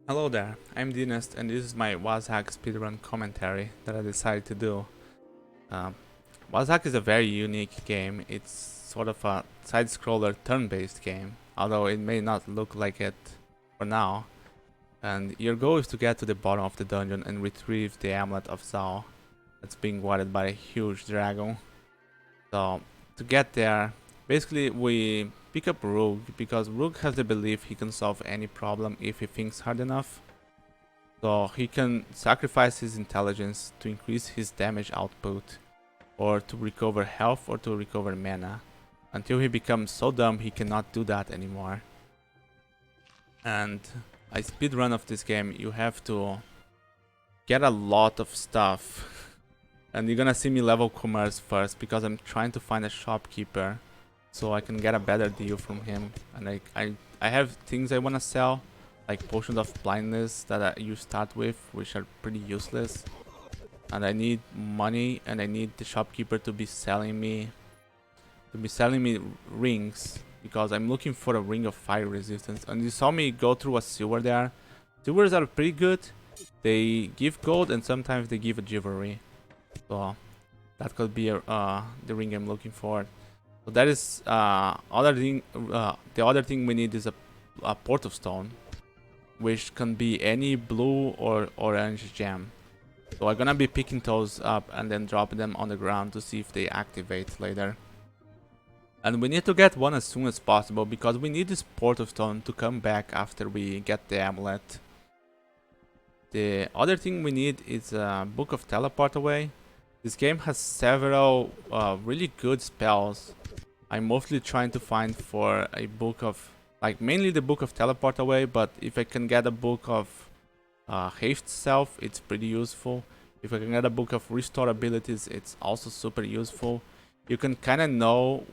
Hello there, I'm Dynast and this is my WazHack speedrun commentary that I decided to do. Um, WazHack is a very unique game. It's sort of a side-scroller turn-based game, although it may not look like it for now. And your goal is to get to the bottom of the dungeon and retrieve the amulet of Zao that's being guarded by a huge dragon. So to get there, basically we pick up Rogue because Rogue has the belief he can solve any problem if he thinks hard enough. So he can sacrifice his intelligence to increase his damage output, or to recover health or to recover mana, until he becomes so dumb he cannot do that anymore. And a speedrun of this game, you have to get a lot of stuff. And you're gonna see me level commerce first because I'm trying to find a shopkeeper so I can get a better deal from him. And I have things I wanna sell, like potions of blindness that you start with, which are pretty useless. And I need money, and I need the shopkeeper to be selling me rings, because I'm looking for a ring of fire resistance. And you saw me go through a sewer there. Sewers are pretty good. They give gold and sometimes they give a jewelry. So that could be the ring I'm looking for. So that is other thing. The other thing we need is a port of stone, which can be any blue or orange gem. So I'm gonna be picking those up and then dropping them on the ground to see if they activate later. And we need to get one as soon as possible because we need this port of stone to come back after we get the amulet. The other thing we need is a book of teleport away. This game has several really good spells. I'm mostly trying to find for a book of, like, mainly the book of teleport away, but if I can get a book of haste self, it's pretty useful. If I can get a book of restore abilities, it's also super useful. You can kind of know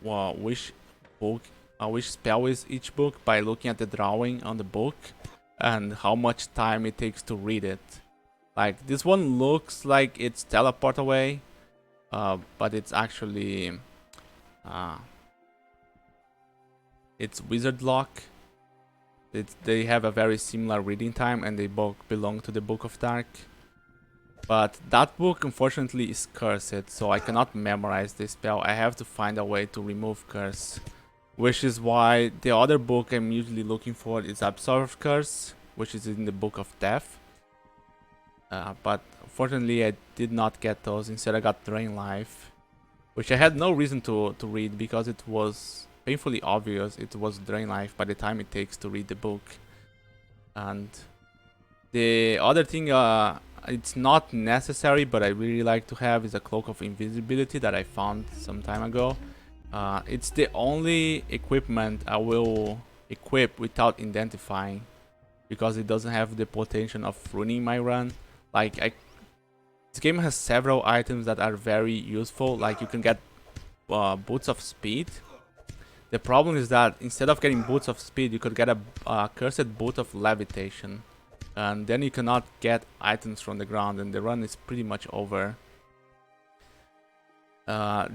which spell is each book by looking at the drawing on the book and how much time it takes to read it. Like, this one looks like it's teleport away, but it's actually it's wizard lock. They have a very similar reading time and they both belong to the Book of Dark. But that book unfortunately is cursed, so I cannot memorize this spell. I have to find a way to remove curse. Which is why the other book I'm usually looking for is Absorb Curse, which is in the Book of Death. But unfortunately I did not get those. Instead I got Drain Life, which I had no reason to read because it was painfully obvious it was Drain Life by the time it takes to read the book. And the other thing, it's not necessary, but I really like to have, is a Cloak of Invisibility that I found some time ago. It's the only equipment I will equip without identifying, because it doesn't have the potential of ruining my run. Like, this game has several items that are very useful. Like, you can get Boots of Speed. The problem is that instead of getting Boots of Speed, you could get a Cursed Boot of Levitation. And then you cannot get items from the ground and the run is pretty much over. Here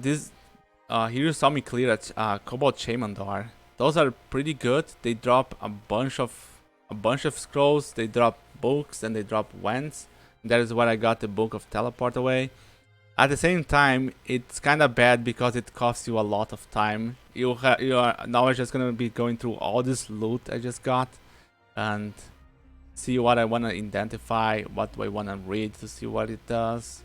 you saw me clear at Cobalt Shaman Door. Those are pretty good. They drop a bunch of scrolls, they drop books, and they drop wands. That is where I got the Book of Teleport away. At the same time, it's kind of bad because it costs you a lot of time. You are now just gonna be going through all this loot I just got and see what I want to identify, what do I want to read to see what it does.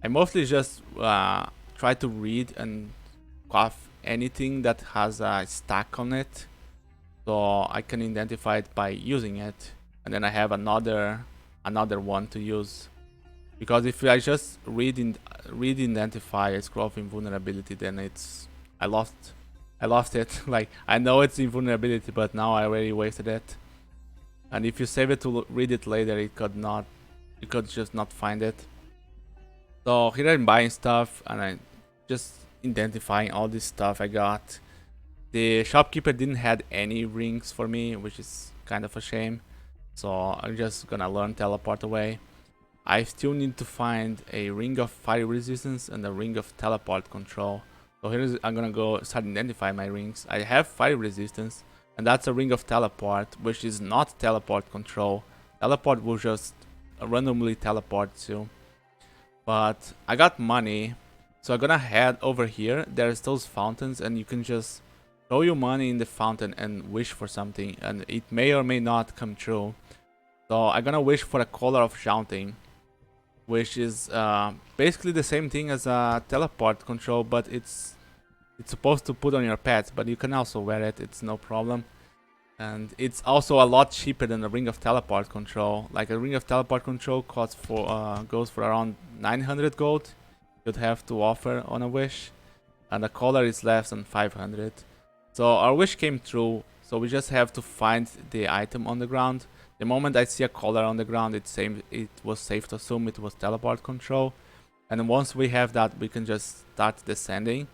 I mostly just try to read and craft anything that has a stack on it, so I can identify it by using it, and then I have another one to use. Because if I just read identify a scroll of invulnerability, then I lost it. Like, I know it's invulnerability, but now I already wasted it. And if you save it to read it later, you could just not find it. So here I'm buying stuff and I'm just identifying all this stuff I got. The shopkeeper didn't have any rings for me, which is kind of a shame. So I'm just gonna learn teleport away. I still need to find a ring of fire resistance and a ring of teleport control. So I'm gonna go start identifying my rings. I have fire resistance, and that's a ring of teleport, which is not teleport control. Teleport will just randomly teleport you. But I got money, so I'm gonna head over here. There's those fountains, and you can just throw your money in the fountain and wish for something, and it may or may not come true. So I'm gonna wish for a collar of shouting, which is basically the same thing as a teleport control, but it's supposed to put on your pets, but you can also wear it, it's no problem. And it's also a lot cheaper than a ring of teleport control. Like a ring of teleport control costs goes for around 900 gold you'd have to offer on a wish, and the collar is less than 500. So our wish came true, so we just have to find the item on the ground. The moment I see a collar on the ground, it was safe to assume it was teleport control. And once we have that, we can just start descending.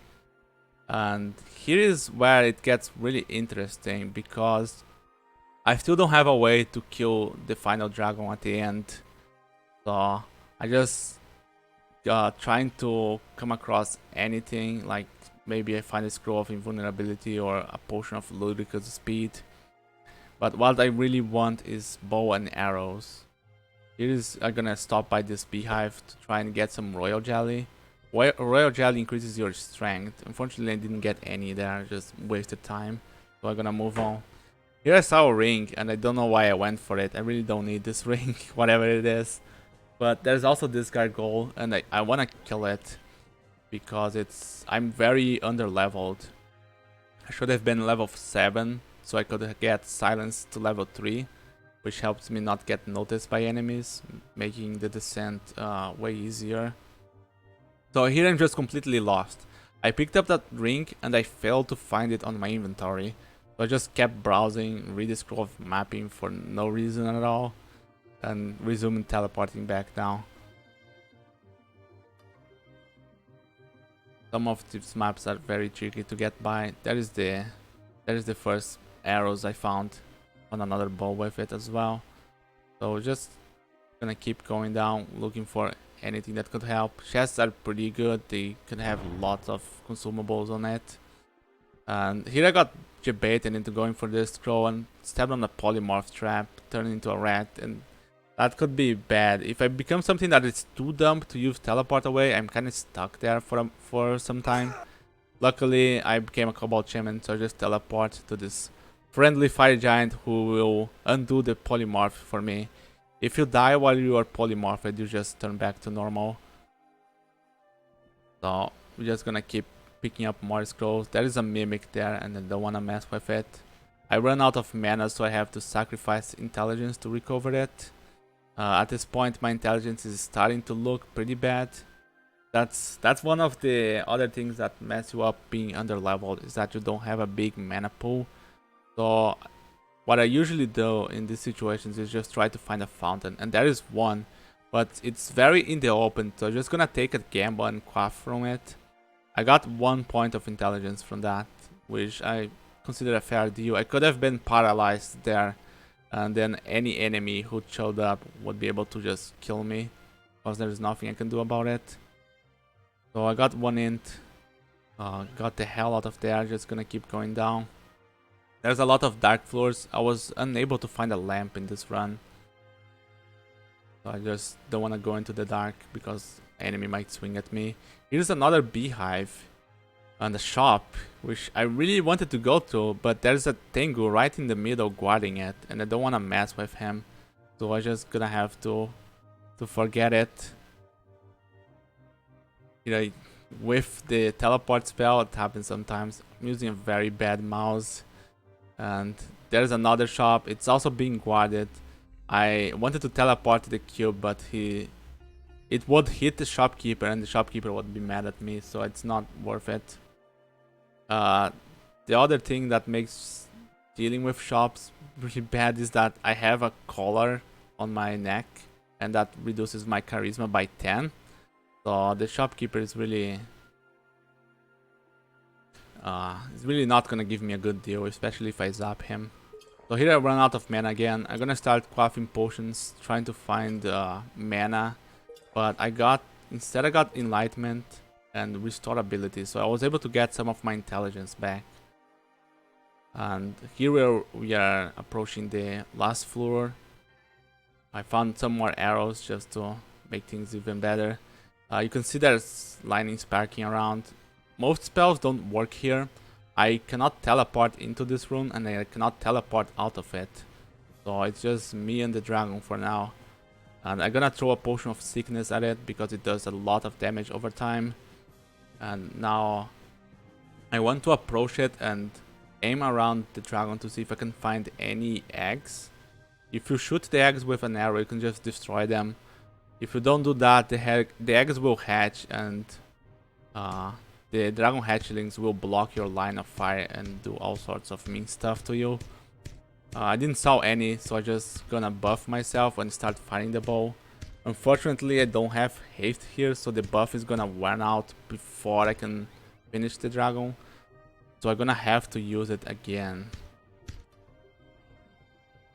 And here is where it gets really interesting, because I still don't have a way to kill the final dragon at the end. So I just trying to come across anything, like maybe I find a scroll of invulnerability or a potion of ludicrous speed. But what I really want is bow and arrows. Here is I'm gonna stop by this beehive to try and get some royal jelly. Royal jelly increases your strength. Unfortunately, I didn't get any there, just wasted time. So I'm gonna move on. Here I saw a ring, and I don't know why I went for it. I really don't need this ring, whatever it is. But there's also this gargoyle, and I wanna kill it because I'm very under-leveled. I should have been level 7, so I could get silence to level 3, which helps me not get noticed by enemies, making the descent way easier. So here I'm just completely lost. I picked up that ring and I failed to find it on my inventory. So I just kept browsing, read the scroll of mapping for no reason at all, and resumed teleporting back down. Some of these maps are very tricky to get by. There is the first arrows I found on another bow with it as well. So just gonna keep going down, looking for anything that could help. Chests are pretty good, they can have lots of consumables on it. And here I got debated into going for this scroll and stepped on a polymorph trap, turned into a rat, and that could be bad. If I become something that is too dumb to use teleport away, I'm kinda stuck there for some time. Luckily, I became a Cobalt Shaman, so I just teleport to this friendly fire giant who will undo the polymorph for me. If you die while you are polymorphed, you just turn back to normal. So we're just gonna keep picking up more scrolls. There is a mimic there, and I don't wanna mess with it. I run out of mana, so I have to sacrifice intelligence to recover it. At this point, my intelligence is starting to look pretty bad. That's one of the other things that mess you up being underleveled, is that you don't have a big mana pool. So what I usually do in these situations is just try to find a fountain, and there is one, but it's very in the open, so I'm just gonna take a gamble and quaff from it. I got 1 point of intelligence from that, which I consider a fair deal. I could have been paralyzed there, and then any enemy who showed up would be able to just kill me, because there's nothing I can do about it. So I got 1 int, got the hell out of there, just gonna keep going down. There's a lot of dark floors. I was unable to find a lamp in this run. So I just don't want to go into the dark because enemy might swing at me. Here's another beehive and a shop, which I really wanted to go to, but there's a Tengu right in the middle guarding it, and I don't want to mess with him. So I just gonna have to forget it. You know, with the teleport spell, it happens sometimes. I'm using a very bad mouse. And there's another shop. It's also being guarded. I wanted to teleport to the cube, but it would hit the shopkeeper, and the shopkeeper would be mad at me, so it's not worth it. The other thing that makes dealing with shops really bad is that I have a collar on my neck, and that reduces my charisma by 10. So the shopkeeper is really not gonna give me a good deal, especially if I zap him. So here I run out of mana again. I'm gonna start quaffing potions, trying to find mana, but instead I got enlightenment and restore ability, so I was able to get some of my intelligence back. And here we are approaching the last floor. I found some more arrows just to make things even better. You can see there's lightning sparking around. Most spells don't work here. I cannot teleport into this room and I cannot teleport out of it. So it's just me and the dragon for now. And I'm gonna throw a potion of sickness at it because it does a lot of damage over time. And now I want to approach it and aim around the dragon to see if I can find any eggs. If you shoot the eggs with an arrow, you can just destroy them. If you don't do that, the eggs will hatch and the dragon hatchlings will block your line of fire and do all sorts of mean stuff to you. I didn't saw any, so I just gonna buff myself and start firing the bow. Unfortunately, I don't have haste here, so the buff is gonna run out before I can finish the dragon. So I'm gonna have to use it again.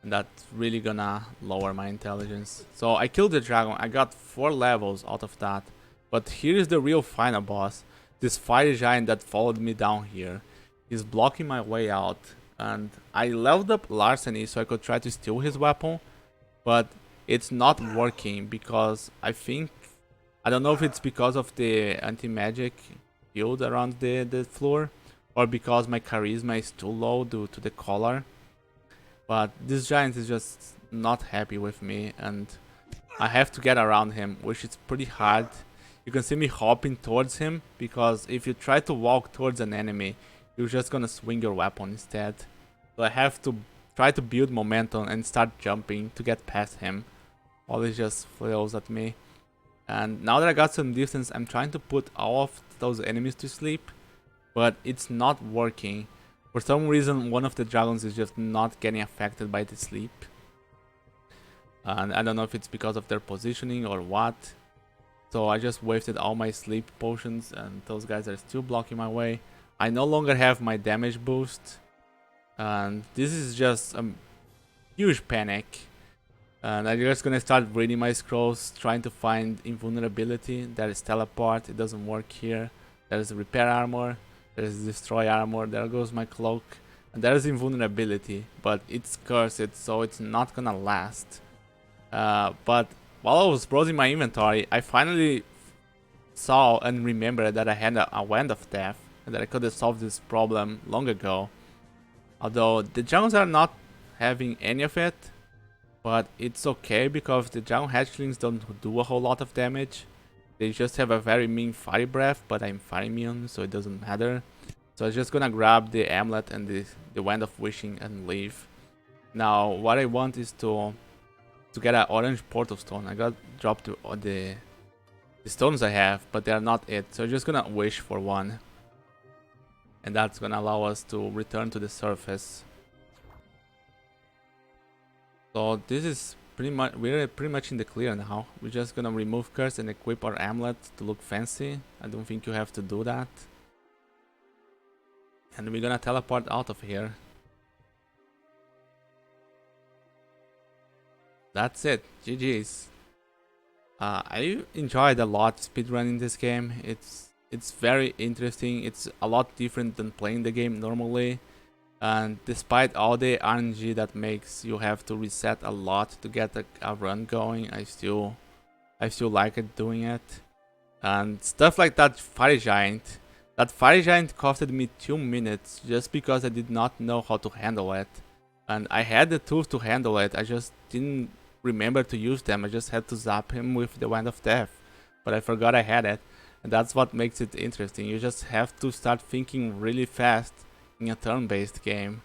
And that's really gonna lower my intelligence. So I killed the dragon. I got 4 levels out of that. But here is the real final boss. This fire giant that followed me down here. He's blocking my way out. And I leveled up Larceny so I could try to steal his weapon. But it's not working because I don't know if it's because of the anti-magic shield around the floor. Or because my charisma is too low due to the color. But this giant is just not happy with me and I have to get around him, which is pretty hard. You can see me hopping towards him because if you try to walk towards an enemy, you're just gonna swing your weapon instead. So I have to try to build momentum and start jumping to get past him while he just flails at me. And now that I got some distance, I'm trying to put all of those enemies to sleep, but it's not working. For some reason, one of the dragons is just not getting affected by the sleep. And I don't know if it's because of their positioning or what. So I just wasted all my sleep potions and those guys are still blocking my way. I no longer have my damage boost. And this is just a huge panic. And I'm just gonna start reading my scrolls, trying to find invulnerability. There is teleport, it doesn't work here. There is repair armor. There's destroy armor, there goes my cloak, and there's invulnerability, but it's cursed, so it's not gonna last. But while I was browsing my inventory, I finally saw and remembered that I had a wand of death, and that I could have solved this problem long ago. Although the dragons are not having any of it, but it's okay because the dragon hatchlings don't do a whole lot of damage. They just have a very mean fire breath, but I'm fire immune, so it doesn't matter. So I'm just gonna grab the amulet and the wand of wishing and leave. Now, what I want is to get an orange portal stone. I got dropped the stones I have, but they are not it. So I'm just gonna wish for one, and that's gonna allow us to return to the surface. So this is we're pretty much in the clear now. We're just gonna remove curse and equip our amulet to look fancy. I don't think you have to do that. And we're gonna teleport out of here. That's it. GG's. I enjoyed a lot speedrunning this game. It's very interesting. It's a lot different than playing the game normally. And despite all the RNG that makes you have to reset a lot to get a run going, I still like it doing it. And stuff like that fire giant. That fire giant costed me 2 minutes just because I did not know how to handle it. And I had the tools to handle it, I just didn't remember to use them. I just had to zap him with the Wand of Death. But I forgot I had it. And that's what makes it interesting. You just have to start thinking really fast in a turn-based game.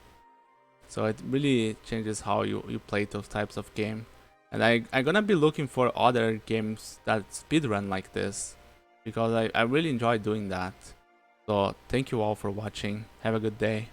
So it really changes how you play those types of game. And I'm gonna be looking for other games that speedrun like this, because I really enjoy doing that. So thank you all for watching. Have a good day.